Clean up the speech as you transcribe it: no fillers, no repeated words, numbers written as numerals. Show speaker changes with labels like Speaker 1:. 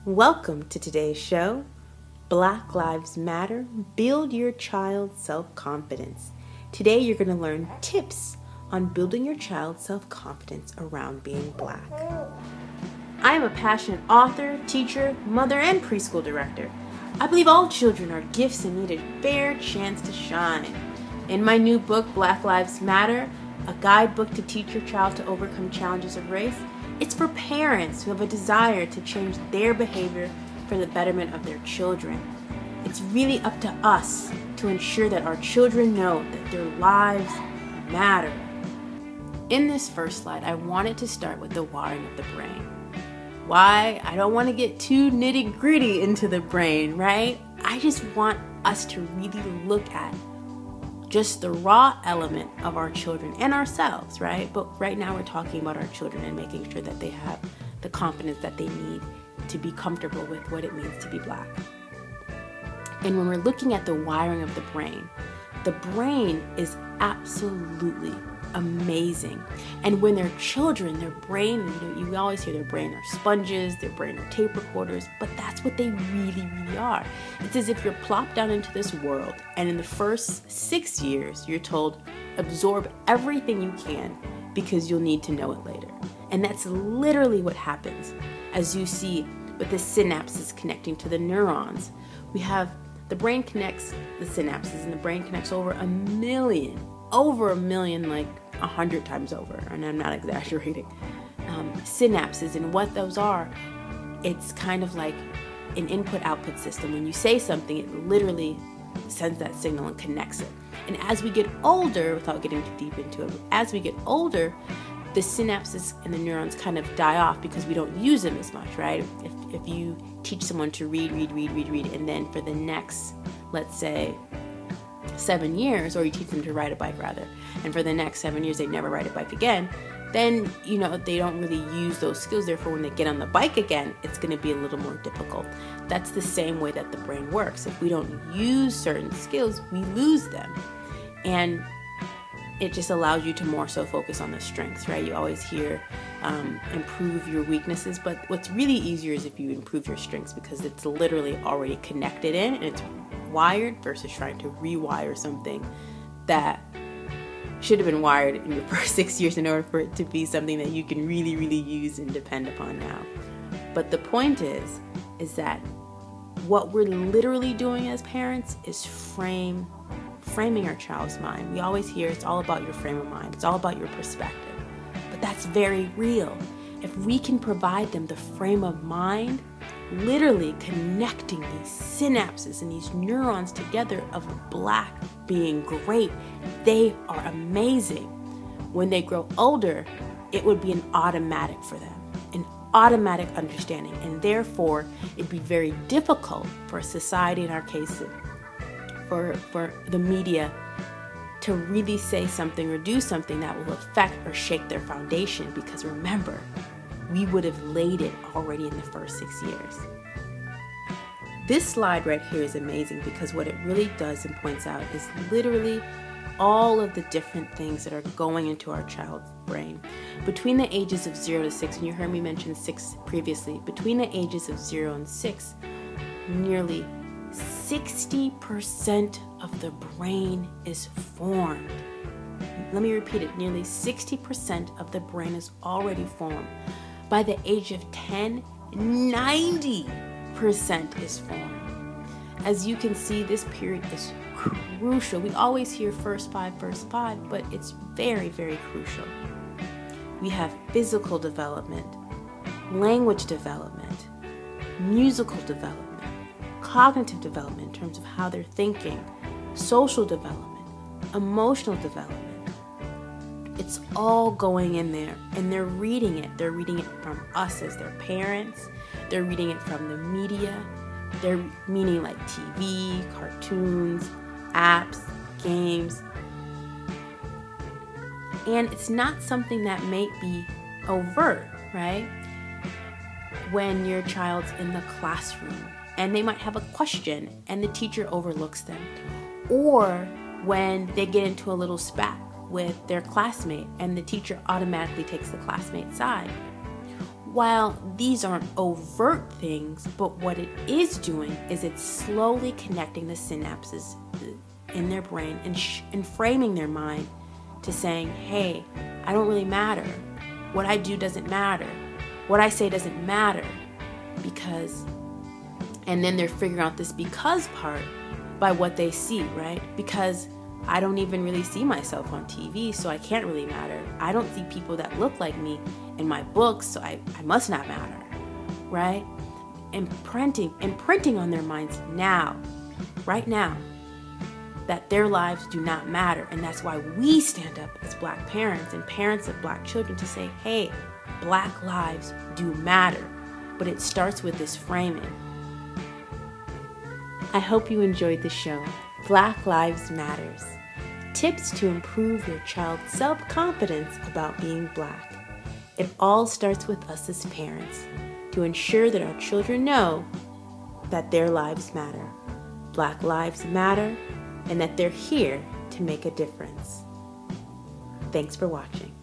Speaker 1: Welcome to today's show, Black Lives Matter, Build Your Child's Self-Confidence. Today you're going to learn tips on building your child's self-confidence around being Black. I am a passionate author, teacher, mother, and preschool director. I believe all children are gifts and need a fair chance to shine. In my new book, Black Lives Matter, a guidebook to teach your child to overcome challenges of race, it's for parents who have a desire to change their behavior for the betterment of their children. It's really up to us to ensure that our children know that their lives matter. In this first slide, I wanted to start with the wiring of the brain. Why? I don't want to get too nitty-gritty into the brain, right? I just want us to really look at just the raw element of our children and ourselves, right? But right now we're talking about our children and making sure that they have the confidence that they need to be comfortable with what it means to be Black. And when we're looking at the wiring of the brain is absolutely amazing. And when they're children, their brain, you always hear their brain are sponges, their brain are tape recorders, but that's what they really, really are. It's as if you're plopped down into this world, and in the first 6 years, you're told, absorb everything you can because you'll need to know it later. And that's literally what happens. As you see with the synapses connecting to the neurons, we have the brain connects the synapses, and the brain connects over a million, like 100 times over, and I'm not exaggerating, synapses. And what those are, it's kind of like an input-output system. When you say something, it literally sends that signal and connects it. And as we get older, without getting too deep into it, as we get older, the synapses and the neurons kind of die off because we don't use them as much, right? If you teach someone to read, and then for the next, let's say, 7 years, or you teach them to ride a bike rather, and for the next 7 years they never ride a bike again, then they don't really use those skills. Therefore, when they get on the bike again, it's going to be a little more difficult. That's the same way that the brain works. If we don't use certain skills, we lose them. And it just allows you to more so focus on the strengths, right? You always hear improve your weaknesses, but what's really easier is if you improve your strengths, because it's literally already connected in and it's wired, versus trying to rewire something that should have been wired in your first 6 years in order for it to be something that you can really, really use and depend upon now. But the point is that what we're literally doing as parents is framing our child's mind. We always hear it's all about your frame of mind. It's all about your perspective. But that's very real. If we can provide them the frame of mind, literally connecting these synapses and these neurons together of Black being great, they are amazing. When they grow older, it would be an automatic for them, an automatic understanding, and therefore it'd be very difficult for society, in our case, for the media, to really say something or do something that will affect or shake their foundation, because remember, we would have laid it already in the first 6 years. This slide right here is amazing because what it really does and points out is literally all of the different things that are going into our child's brain. Between the ages of 0 to 6, and you heard me mention 6 previously, between the ages of 0 and 6, nearly 60% of the brain is formed. Let me repeat it, nearly 60% of the brain is already formed. By the age of 10, 90% is formed. As you can see, this period is crucial. We always hear first five, but it's very, very crucial. We have physical development, language development, musical development, cognitive development in terms of how they're thinking, social development, emotional development. It's all going in there, and they're reading it. They're reading it from us as their parents. They're reading it from the media. They're meaning like TV, cartoons, apps, games. And it's not something that may be overt, right? When your child's in the classroom and they might have a question and the teacher overlooks them, or when they get into a little spat with their classmate and the teacher automatically takes the classmate's side. while these aren't overt things, but what it is doing is it's slowly connecting the synapses in their brain and framing their mind to saying, hey, I don't really matter. What I do doesn't matter. What I say doesn't matter because, and then they're figuring out this because part by what they see, right? Because I don't even really see myself on TV, so I can't really matter. I don't see people that look like me in my books, so I must not matter, right? Imprinting on their minds now, right now, that their lives do not matter. And that's why we stand up as Black parents and parents of Black children to say, hey, Black lives do matter. But it starts with this framing. I hope you enjoyed the show. Black Lives Matters. Tips to improve your child's self-confidence about being Black. It all starts with us as parents to ensure that our children know that their lives matter. Black lives matter and that they're here to make a difference. Thanks for watching.